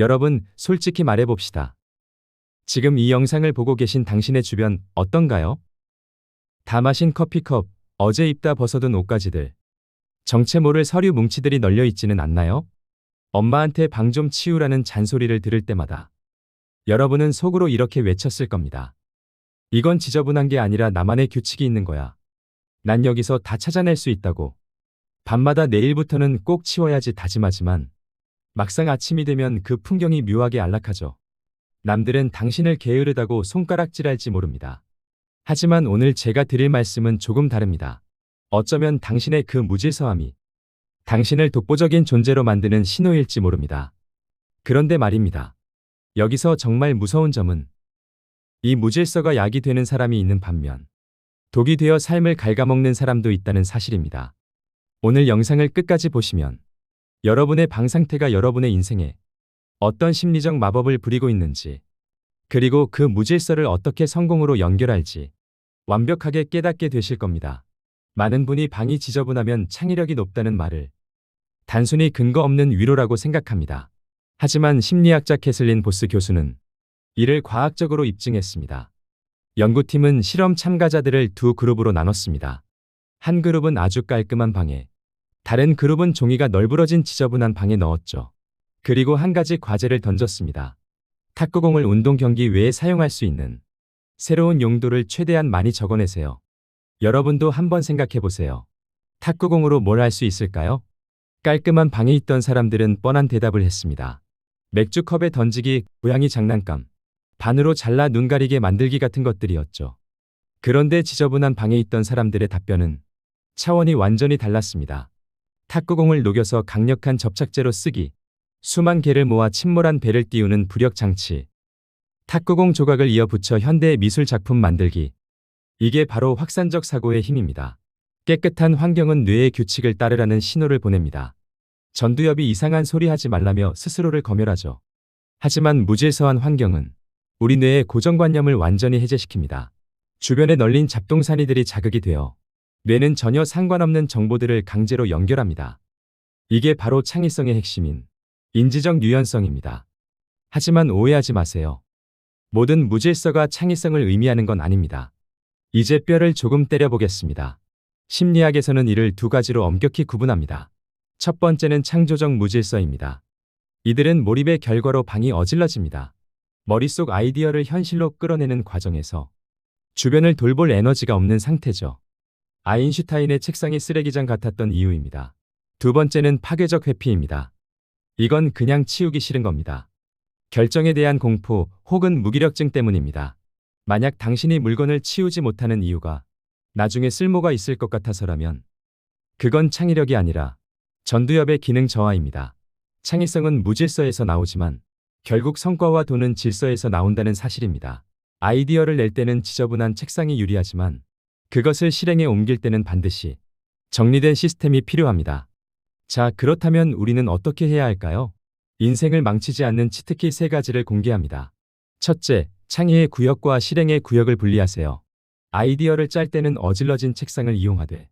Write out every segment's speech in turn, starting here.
여러분, 솔직히 말해봅시다. 지금 이 영상을 보고 계신 당신의 주변 어떤가요? 다 마신 커피컵, 어제 입다 벗어둔 옷가지들, 정체 모를 서류 뭉치들이 널려 있지는 않나요? 엄마한테 방 좀 치우라는 잔소리를 들을 때마다 여러분은 속으로 이렇게 외쳤을 겁니다. 이건 지저분한 게 아니라 나만의 규칙이 있는 거야. 난 여기서 다 찾아낼 수 있다고. 밤마다 내일부터는 꼭 치워야지 다짐하지만 막상 아침이 되면 그 풍경이 묘하게 안락하죠. 남들은 당신을 게으르다고 손가락질할지 모릅니다. 하지만 오늘 제가 드릴 말씀은 조금 다릅니다. 어쩌면 당신의 그 무질서함이 당신을 독보적인 존재로 만드는 신호일지 모릅니다. 그런데 말입니다. 여기서 정말 무서운 점은 이 무질서가 약이 되는 사람이 있는 반면 독이 되어 삶을 갉아먹는 사람도 있다는 사실입니다. 오늘 영상을 끝까지 보시면 여러분의 방 상태가 여러분의 인생에 어떤 심리적 마법을 부리고 있는지, 그리고 그 무질서를 어떻게 성공으로 연결할지 완벽하게 깨닫게 되실 겁니다. 많은 분이 방이 지저분하면 창의력이 높다는 말을 단순히 근거 없는 위로라고 생각합니다. 하지만 심리학자 캐슬린 보스 교수는 이를 과학적으로 입증했습니다. 연구팀은 실험 참가자들을 두 그룹으로 나눴습니다. 한 그룹은 아주 깔끔한 방에, 다른 그룹은 종이가 널브러진 지저분한 방에 넣었죠. 그리고 한 가지 과제를 던졌습니다. 탁구공을 운동 경기 외에 사용할 수 있는 새로운 용도를 최대한 많이 적어내세요. 여러분도 한번 생각해 보세요. 탁구공으로 뭘 할 수 있을까요? 깔끔한 방에 있던 사람들은 뻔한 대답을 했습니다. 맥주컵에 던지기, 고양이 장난감, 반으로 잘라 눈 가리게 만들기 같은 것들이었죠. 그런데 지저분한 방에 있던 사람들의 답변은 차원이 완전히 달랐습니다. 탁구공을 녹여서 강력한 접착제로 쓰기, 수만 개를 모아 침몰한 배를 띄우는 부력 장치, 탁구공 조각을 이어 붙여 현대의 미술 작품 만들기. 이게 바로 확산적 사고의 힘입니다. 깨끗한 환경은 뇌의 규칙을 따르라는 신호를 보냅니다. 전두엽이 이상한 소리 하지 말라며 스스로를 검열하죠. 하지만 무질서한 환경은 우리 뇌의 고정관념을 완전히 해제시킵니다. 주변에 널린 잡동사니들이 자극이 되어 뇌는 전혀 상관없는 정보들을 강제로 연결합니다. 이게 바로 창의성의 핵심인 인지적 유연성입니다. 하지만 오해하지 마세요. 모든 무질서가 창의성을 의미하는 건 아닙니다. 이제 뼈를 조금 때려보겠습니다. 심리학에서는 이를 두 가지로 엄격히 구분합니다. 첫 번째는 창조적 무질서입니다. 이들은 몰입의 결과로 방이 어질러집니다. 머릿속 아이디어를 현실로 끌어내는 과정에서 주변을 돌볼 에너지가 없는 상태죠. 아인슈타인의 책상이 쓰레기장 같았던 이유입니다. 두 번째는 파괴적 회피입니다. 이건 그냥 치우기 싫은 겁니다. 결정에 대한 공포 혹은 무기력증 때문입니다. 만약 당신이 물건을 치우지 못하는 이유가 나중에 쓸모가 있을 것 같아서라면 그건 창의력이 아니라 전두엽의 기능 저하입니다. 창의성은 무질서에서 나오지만 결국 성과와 돈은 질서에서 나온다는 사실입니다. 아이디어를 낼 때는 지저분한 책상이 유리하지만 그것을 실행에 옮길 때는 반드시 정리된 시스템이 필요합니다. 자, 그렇다면 우리는 어떻게 해야 할까요? 인생을 망치지 않는 치트키 3가지를 공개합니다. 첫째, 창의의 구역과 실행의 구역을 분리하세요. 아이디어를 짤 때는 어질러진 책상을 이용하되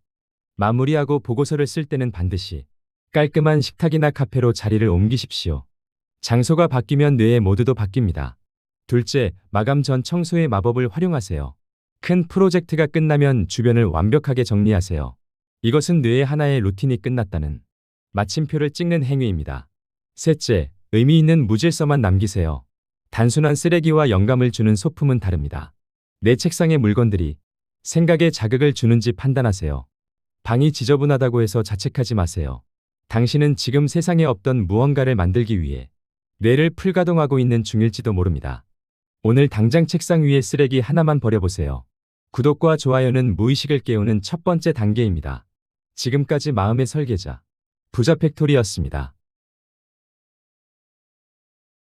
마무리하고 보고서를 쓸 때는 반드시 깔끔한 식탁이나 카페로 자리를 옮기십시오. 장소가 바뀌면 뇌의 모드도 바뀝니다. 둘째, 마감 전 청소의 마법을 활용하세요. 큰 프로젝트가 끝나면 주변을 완벽하게 정리하세요. 이것은 뇌의 하나의 루틴이 끝났다는 마침표를 찍는 행위입니다. 셋째, 의미 있는 무질서만 남기세요. 단순한 쓰레기와 영감을 주는 소품은 다릅니다. 내 책상의 물건들이 생각에 자극을 주는지 판단하세요. 방이 지저분하다고 해서 자책하지 마세요. 당신은 지금 세상에 없던 무언가를 만들기 위해 뇌를 풀가동하고 있는 중일지도 모릅니다. 오늘 당장 책상 위에 쓰레기 하나만 버려보세요. 구독과 좋아요는 무의식을 깨우는 첫 번째 단계입니다. 지금까지 마음의 설계자 부자 팩토리였습니다.